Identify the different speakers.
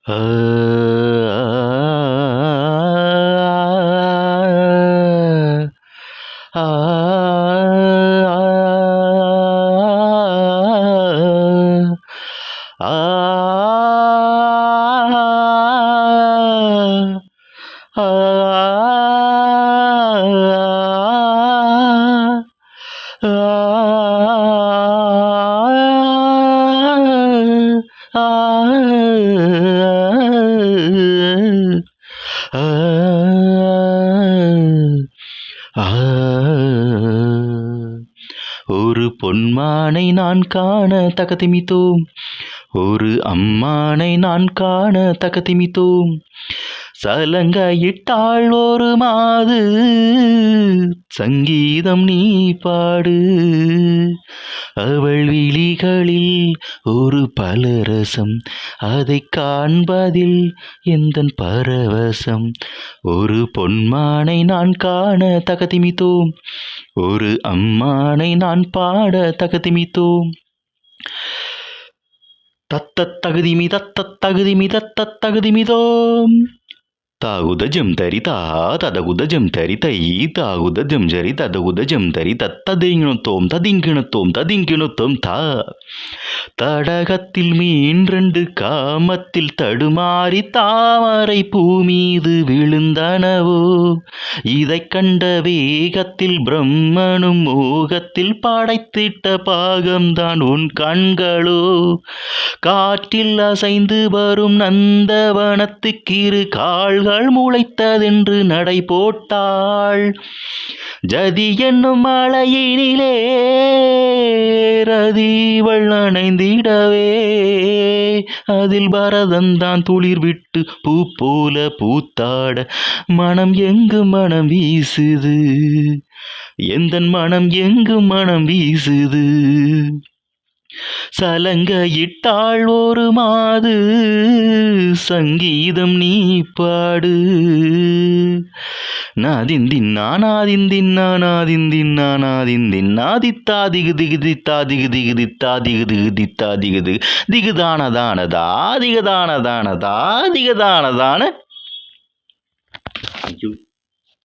Speaker 1: ஆ ஆ ஒரு பொன்மானை நான் காண தகதிமித்தோம், ஒரு அம்மானை நான் காண தகதிமித்தோம். சலங்கையிட்டாள் ஒரு மாது, சங்கீதம் நீ பாடு. அவள் விழிகளில் ஒரு பலரசம், அதை காண்பதில் எந்தன் பரவசம். ஒரு பொன்மானை நான் காண தகதிமித்தோம், ஒரு அம்மானை நான் பாட தகதிமித்தோம். தத்தத் தகுதிமி தத்தத் தகுதிமி தத்தத் தகுதிமிதோம். தாகுதஜம் தரி தா ததகுதஜம் தரி தை தாகுதஜம் ஜரி ததகுதஜம் தரி தத்ததிங்கிணத்தோம் ததிங்கிணத்தோம் ததிங்கிணத்தோம் தா. தடகத்தில் மீன்றண்டு காமத்தில் தடுமாறி தாமரை பூமீது விழுந்தனவோ. இதை கண்ட வேகத்தில் பிரம்மனும் மோகத்தில் படைத்திட்ட பாகம்தான் உன் கண்களோ. காற்றில் அசைந்து வரும் நந்தவனத்துக்கிரு கால்கள் முளைத்ததென்று நடை போட்டாள். ஜதி என்னும் மலையினிலே ரதிவள் அணைந்திடவே, அதில் பரதந்தான் துளிர் விட்டு பூ போல பூத்தாட. மனம் எங்கு மனம் வீசுது, எந்தன் மனம் எங்கு மனம் வீசுது. சலங்கையிட்டாள் ஒரு மாது, சங்கீதம் நீ பாடு. நாதிந்தின்னா நாதிந்தின்னா நாதிந்தின்னா நாதிந்தின்னா தித்தா திகு திகு தித்தா திகு திகு தித்தா திகு திகு தித்தா திகு திகு திகுதான தானதா திகதான தானதா திகதான தான.